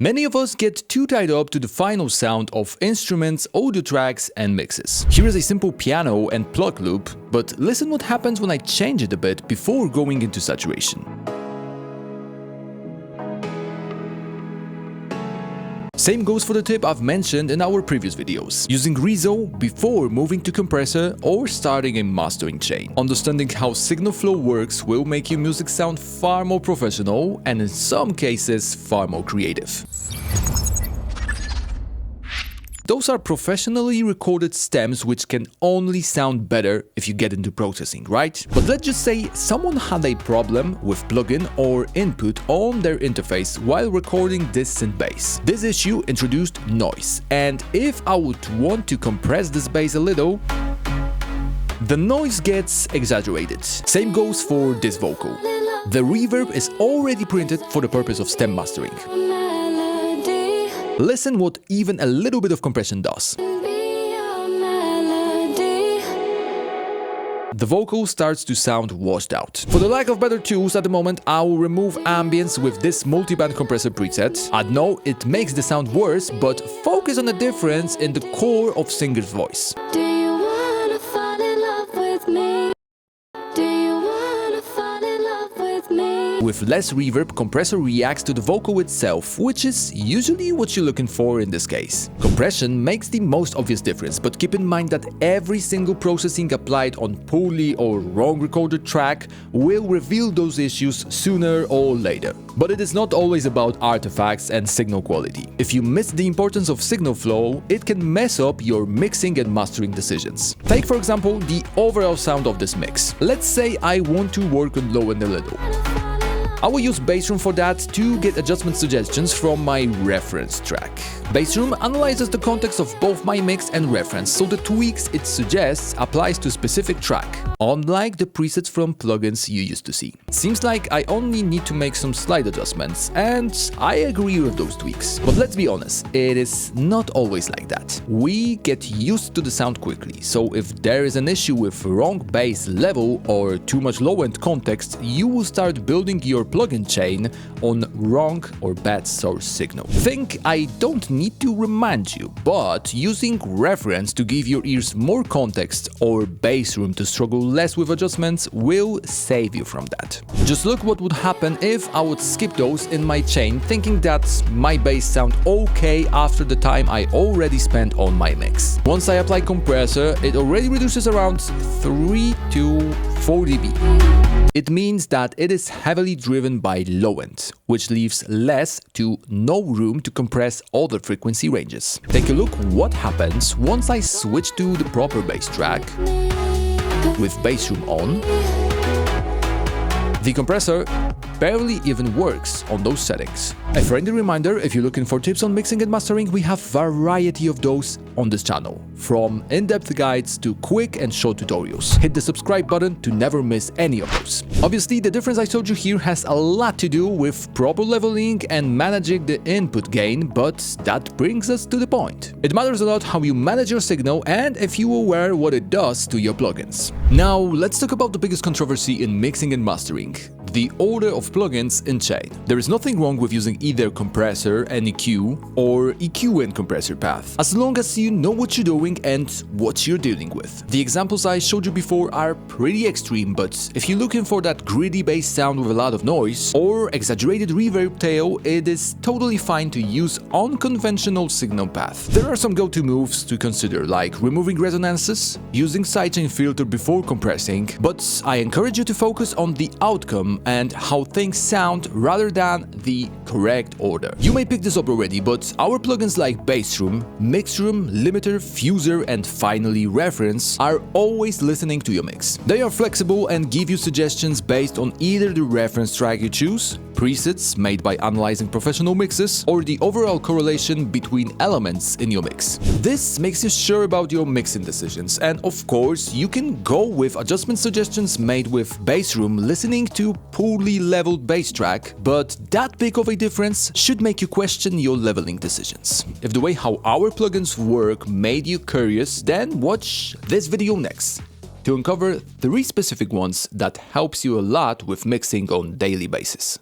Many of us get too tied up to the final sound of instruments, audio tracks, and mixes. Here is a simple piano and plug loop, but listen what happens when I change it a bit before going into saturation. Same goes for the tip I've mentioned in our previous videos, using Rezo before moving to compressor or starting a mastering chain. Understanding how signal flow works will make your music sound far more professional and in some cases far more creative. Those are professionally recorded stems which can only sound better if you get into processing, right? But let's just say someone had a problem with plugin or input on their interface while recording this synth bass. This issue introduced noise, and if I would want to compress this bass a little, the noise gets exaggerated. Same goes for this vocal. The reverb is already printed for the purpose of stem mastering. Listen what even a little bit of compression does. The vocal starts to sound washed out. For the lack of better tools at the moment, I will remove ambience with this multiband compressor preset. I know it makes the sound worse, but focus on the difference in the core of singer's voice. With less reverb, compressor reacts to the vocal itself, which is usually what you're looking for in this case. Compression makes the most obvious difference, but keep in mind that every single processing applied on poorly or wrong recorded track will reveal those issues sooner or later. But it is not always about artifacts and signal quality. If you miss the importance of signal flow, it can mess up your mixing and mastering decisions. Take for example the overall sound of this mix. Let's say I want to work on low end a little. I will use Bassroom for that to get adjustment suggestions from my reference track. Bassroom analyzes the context of both my mix and reference, so the tweaks it suggests applies to a specific track, unlike the presets from plugins you used to see. Seems like I only need to make some slight adjustments, and I agree with those tweaks. But let's be honest, it is not always like that. We get used to the sound quickly, so if there is an issue with wrong bass level or too much low-end context, you will start building your plugin chain on wrong or bad source signal. Think I don't need to remind you, but using reference to give your ears more context or bass room to struggle less with adjustments will save you from that. Just look what would happen if I would skip those in my chain, thinking that my bass sound okay after the time I already spent on my mix. Once I apply compressor, it already reduces around 3 to 4 dB. It means that it is heavily driven by low end, which leaves less to no room to compress other frequency ranges. Take a look what happens once I switch to the proper bass track with Bassroom on. The compressor barely even works on those settings. A friendly reminder, if you're looking for tips on mixing and mastering, we have variety of those on this channel, from in-depth guides to quick and short tutorials. Hit the subscribe button to never miss any of those. Obviously, the difference I showed you here has a lot to do with proper leveling and managing the input gain, but that brings us to the point. It matters a lot how you manage your signal and if you are aware what it does to your plugins. Now, let's talk about the biggest controversy in mixing and mastering: the order of plugins in chain. There is nothing wrong with using either compressor and EQ or EQ and compressor path, as long as you know what you're doing and what you're dealing with. The examples I showed you before are pretty extreme, but if you're looking for that gritty bass sound with a lot of noise or exaggerated reverb tail, it is totally fine to use unconventional signal path. There are some go-to moves to consider, like removing resonances, using sidechain filter before compressing, but I encourage you to focus on the outcome and how things sound rather than the correct order. You may pick this up already, but our plugins like Bassroom, Mixroom, Limiter, Fuser, and finally Reference are always listening to your mix. They are flexible and give you suggestions based on either the reference track you choose, presets made by analyzing professional mixes, or the overall correlation between elements in your mix. This makes you sure about your mixing decisions, and of course, you can go with adjustment suggestions made with Bassroom listening to poorly leveled bass track, but that big of a difference should make you question your leveling decisions. If the way how our plugins work made you curious, then watch this video next to uncover 3 specific ones that helps you a lot with mixing on daily basis.